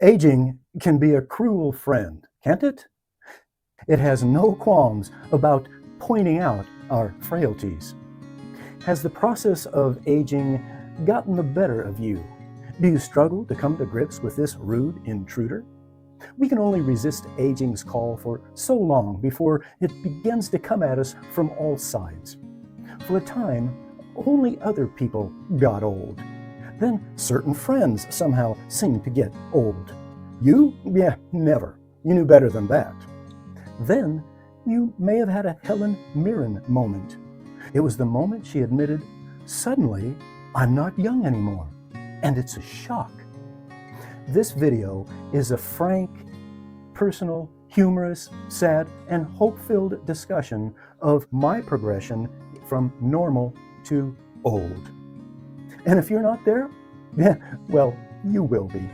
Aging can be a cruel friend, can't it? It has no qualms about pointing out our frailties. Has the process of aging gotten the better of you? Do you struggle to come to grips with this rude intruder? We can only resist aging's call for so long before it begins to come at us from all sides. For a time, only other people got old. Then certain friends somehow seemed to get old. You? Yeah, never. You knew better than that. Then you may have had a Helen Mirren moment. It was the moment she admitted, suddenly, I'm not young anymore. And it's a shock. This video is a frank, personal, humorous, sad, and hope-filled discussion of my progression from normal to old. And if you're not there, yeah, well, you will be.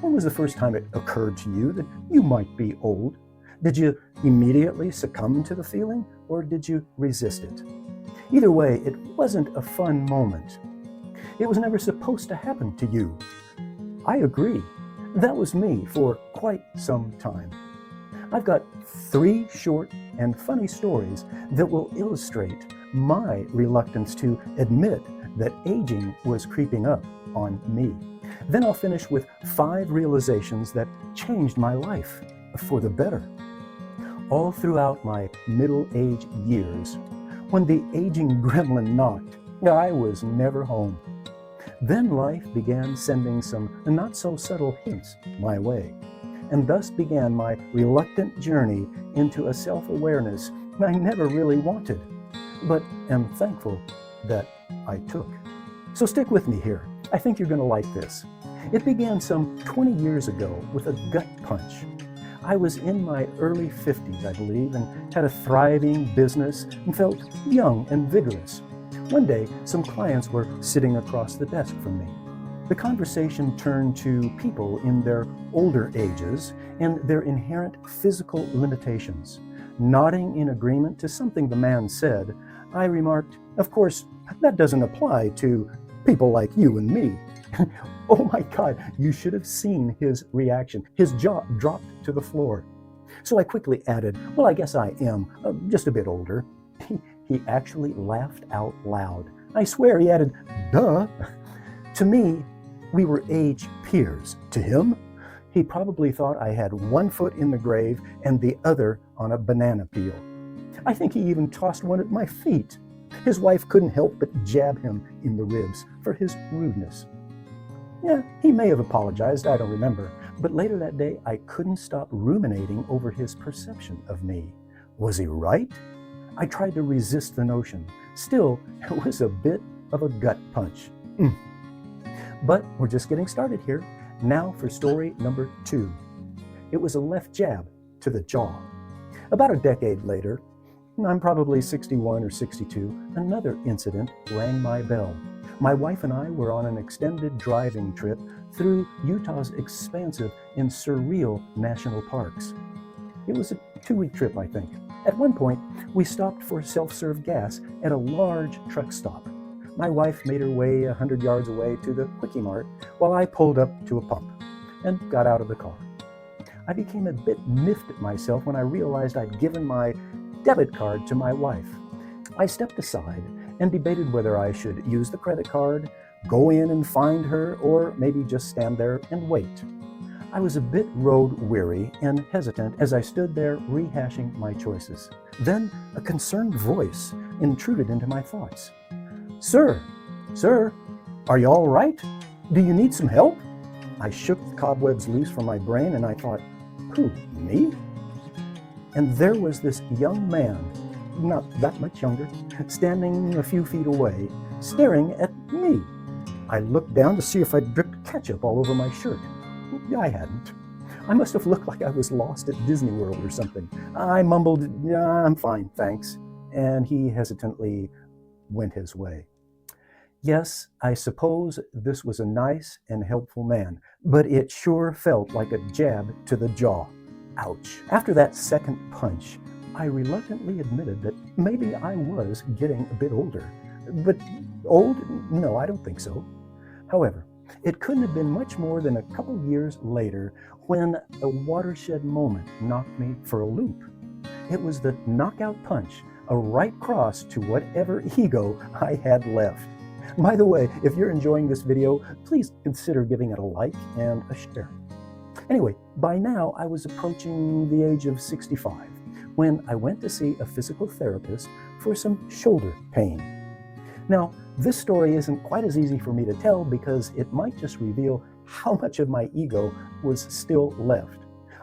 When was the first time it occurred to you that you might be old? Did you immediately succumb to the feeling, or did you resist it? Either way, it wasn't a fun moment. It was never supposed to happen to you. I agree. That was me for quite some time. I've got 3 short and funny stories that will illustrate my reluctance to admit that aging was creeping up on me. Then I'll finish with 5 realizations that changed my life for the better. All throughout my middle-aged years, when the aging gremlin knocked, I was never home. Then life began sending some not-so-subtle hints my way, and thus began my reluctant journey into a self-awareness I never really wanted, but am thankful that I took. So stick with me here. I think you're going to like this. It began some 20 years ago with a gut punch. I was in my early 50s, I believe, and had a thriving business and felt young and vigorous. One day, some clients were sitting across the desk from me. The conversation turned to people in their older ages and their inherent physical limitations. Nodding in agreement to something the man said, I remarked, "Of course, that doesn't apply to people like you and me." Oh my God, you should have seen his reaction. His jaw dropped to the floor. So I quickly added, "Well, I guess I am just a bit older." He actually laughed out loud. I swear he added, "Duh." To me, we were age peers. To him, he probably thought I had one foot in the grave and the other on a banana peel. I think he even tossed one at my feet. His wife couldn't help but jab him in the ribs for his rudeness. Yeah, he may have apologized, I don't remember. But later that day, I couldn't stop ruminating over his perception of me. Was he right? I tried to resist the notion. Still, it was a bit of a gut punch. But we're just getting started here. Now for story number 2. It was a left jab to the jaw. About a decade later, I'm probably 61 or 62, another incident rang my bell. My wife and I were on an extended driving trip through Utah's expansive and surreal national parks. It was a 2-week trip, I think. At one point, we stopped for self-serve gas at a large truck stop. My wife made her way 100 yards away to the Quickie Mart while I pulled up to a pump and got out of the car. I became a bit miffed at myself when I realized I'd given my debit card to my wife. I stepped aside and debated whether I should use the credit card, go in and find her, or maybe just stand there and wait. I was a bit road-weary and hesitant as I stood there rehashing my choices. Then a concerned voice intruded into my thoughts. Sir, are you all right? Do you need some help?" I shook the cobwebs loose from my brain and I thought, who, me? And there was this young man, not that much younger, standing a few feet away, staring at me. I looked down to see if I'd dripped ketchup all over my shirt. I hadn't. I must have looked like I was lost at Disney World or something. I mumbled, "I'm fine, thanks," and he hesitantly went his way. Yes, I suppose this was a nice and helpful man, but it sure felt like a jab to the jaw. Ouch. After that second punch, I reluctantly admitted that maybe I was getting a bit older. But old? No, I don't think so. However, It couldn't have been much more than a couple years later when a watershed moment knocked me for a loop. It was the knockout punch, a right cross to whatever ego I had left. By the way, if you're enjoying this video, please consider giving it a like and a share. Anyway, by now I was approaching the age of 65 when I went to see a physical therapist for some shoulder pain. Now, this story isn't quite as easy for me to tell because it might just reveal how much of my ego was still left.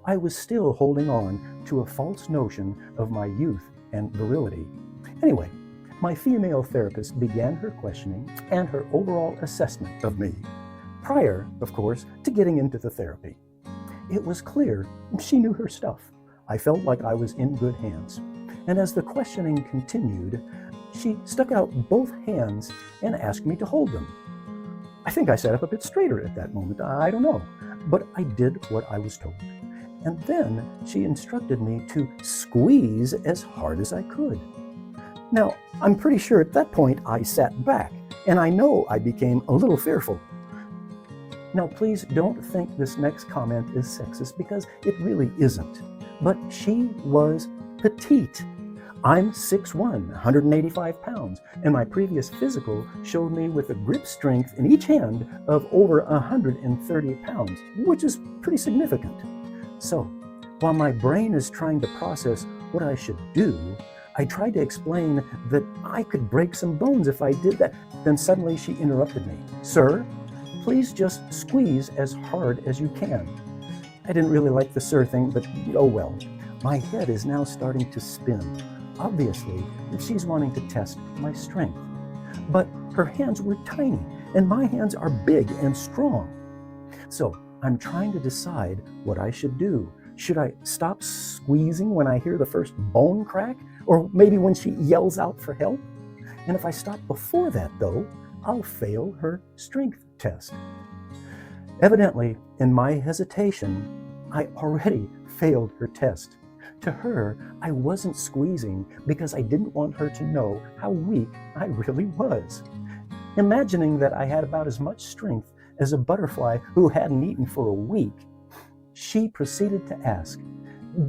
I was still holding on to a false notion of my youth and virility. Anyway, my female therapist began her questioning and her overall assessment of me, prior, of course, to getting into the therapy. It was clear she knew her stuff. I felt like I was in good hands. And as the questioning continued, she stuck out both hands and asked me to hold them. I think I sat up a bit straighter at that moment. I don't know. But I did what I was told. And then she instructed me to squeeze as hard as I could. Now, I'm pretty sure at that point I sat back, and I know I became a little fearful. Now, please don't think this next comment is sexist because it really isn't. But she was petite. I'm 6'1", 185 pounds, and my previous physical showed me with a grip strength in each hand of over 130 pounds, which is pretty significant. So, while my brain is trying to process what I should do, I tried to explain that I could break some bones if I did that. Then suddenly she interrupted me. "Sir, please just squeeze as hard as you can." I didn't really like the "sir" thing, but oh well. My head is now starting to spin. Obviously, she's wanting to test my strength. But her hands were tiny, and my hands are big and strong. So I'm trying to decide what I should do. Should I stop squeezing when I hear the first bone crack? Or maybe when she yells out for help? And if I stop before that, though, I'll fail her strength test. Evidently, in my hesitation, I already failed her test. To her, I wasn't squeezing because I didn't want her to know how weak I really was. Imagining that I had about as much strength as a butterfly who hadn't eaten for a week, she proceeded to ask,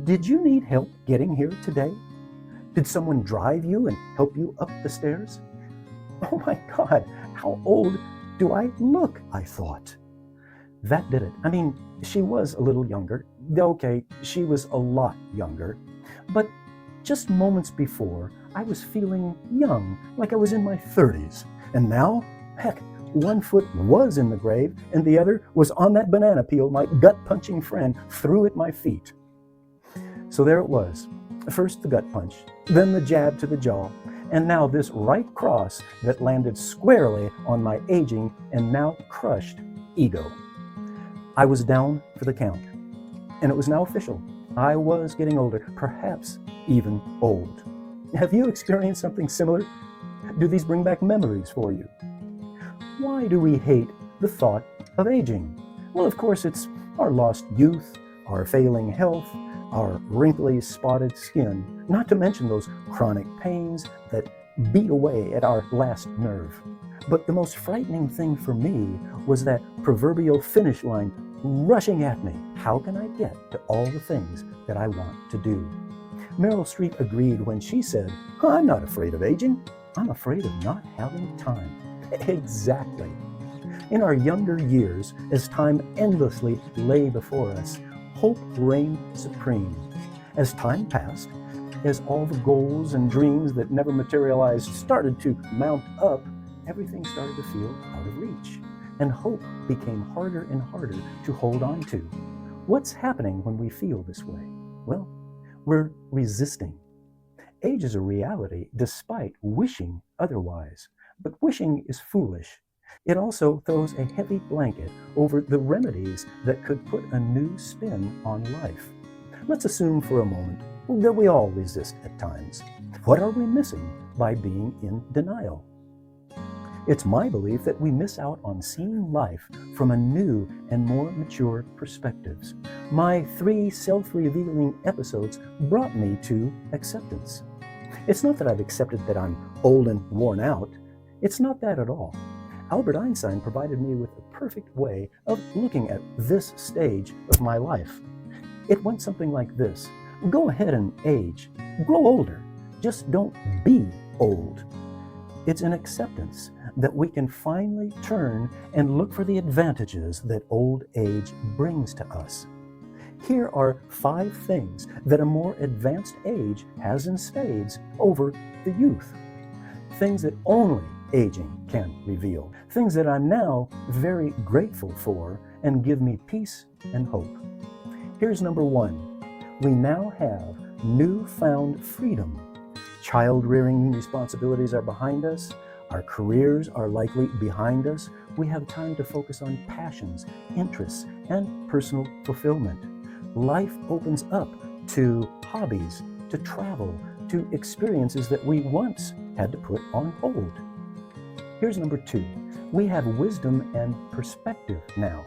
"Did you need help getting here today? Did someone drive you and help you up the stairs?" Oh my God, how old do I look? I thought. That did it. I mean, she was a little younger. Okay, she was a lot younger. But just moments before, I was feeling young, like I was in my 30s. And now, heck, one foot was in the grave and the other was on that banana peel my gut-punching friend threw at my feet. So there it was. First the gut punch, then the jab to the jaw, and now this right cross that landed squarely on my aging and now crushed ego. I was down for the count, and it was now official. I was getting older, perhaps even old. Have you experienced something similar? Do these bring back memories for you? Why do we hate the thought of aging? Well, of course, it's our lost youth, our failing health, our wrinkly, spotted skin, not to mention those chronic pains that beat away at our last nerve. But the most frightening thing for me was that proverbial finish line rushing at me. How can I get to all the things that I want to do? Meryl Streep agreed when she said, "I'm not afraid of aging. I'm afraid of not having time." Exactly. In our younger years, as time endlessly lay before us, hope reigned supreme. As time passed, as all the goals and dreams that never materialized started to mount up, everything started to feel out of reach, and hope became harder and harder to hold on to. What's happening when we feel this way? Well, we're resisting. Age is a reality despite wishing otherwise, but wishing is foolish. It also throws a heavy blanket over the remedies that could put a new spin on life. Let's assume for a moment that we all resist at times. What are we missing by being in denial? It's my belief that we miss out on seeing life from a new and more mature perspectives. My 3 self-revealing episodes brought me to acceptance. It's not that I've accepted that I'm old and worn out. It's not that at all. Albert Einstein provided me with a perfect way of looking at this stage of my life. It went something like this: go ahead and age, grow older, just don't be old. It's an acceptance that we can finally turn and look for the advantages that old age brings to us. Here are 5 things that a more advanced age has in spades over the youth. Things that only aging can reveal. Things that I'm now very grateful for and give me peace and hope. Here's number 1. We now have newfound freedom. Child-rearing responsibilities are behind us. Our careers are likely behind us. We have time to focus on passions, interests, and personal fulfillment. Life opens up to hobbies, to travel, to experiences that we once had to put on hold. Here's number 2. We have wisdom and perspective now.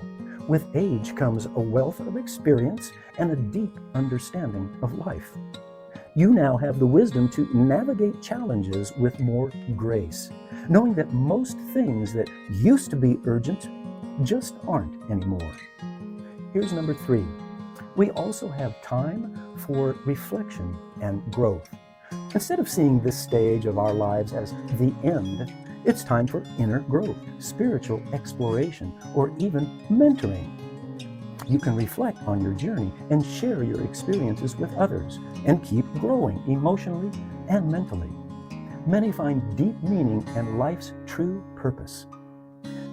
With age comes a wealth of experience and a deep understanding of life. You now have the wisdom to navigate challenges with more grace, knowing that most things that used to be urgent just aren't anymore. Here's number 3. We also have time for reflection and growth. Instead of seeing this stage of our lives as the end, it's time for inner growth, spiritual exploration, or even mentoring. You can reflect on your journey and share your experiences with others and keep growing emotionally and mentally. Many find deep meaning and life's true purpose.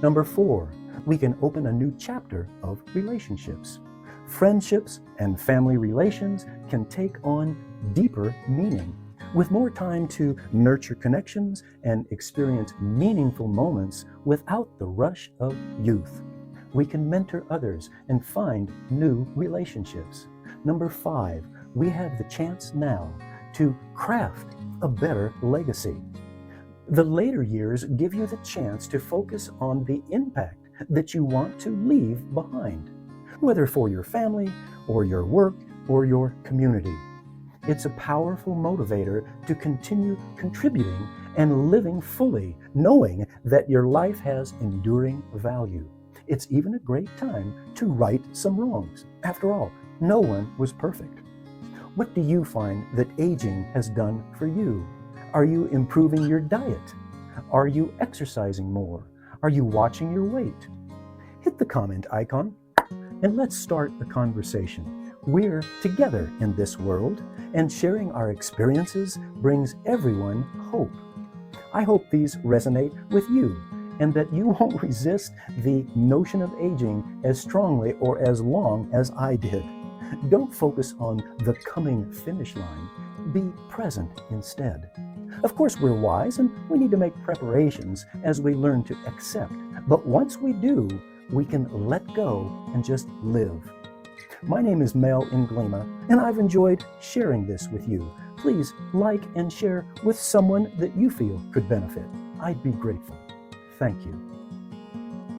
Number 4, we can open a new chapter of relationships. Friendships and family relations can take on deeper meaning. With more time to nurture connections and experience meaningful moments without the rush of youth. We can mentor others and find new relationships. Number 5, we have the chance now to craft a better legacy. The later years give you the chance to focus on the impact that you want to leave behind, whether for your family or your work or your community. It's a powerful motivator to continue contributing and living fully, knowing that your life has enduring value. It's even a great time to right some wrongs. After all, no one was perfect. What do you find that aging has done for you? Are you improving your diet? Are you exercising more? Are you watching your weight? Hit the comment icon and let's start a conversation. We're together in this world, and sharing our experiences brings everyone hope. I hope these resonate with you, and that you won't resist the notion of aging as strongly or as long as I did. Don't focus on the coming finish line. Be present instead. Of course, we're wise and we need to make preparations as we learn to accept. But once we do, we can let go and just live. My name is Mel Inglima, and I've enjoyed sharing this with you. Please like and share with someone that you feel could benefit. I'd be grateful. Thank you.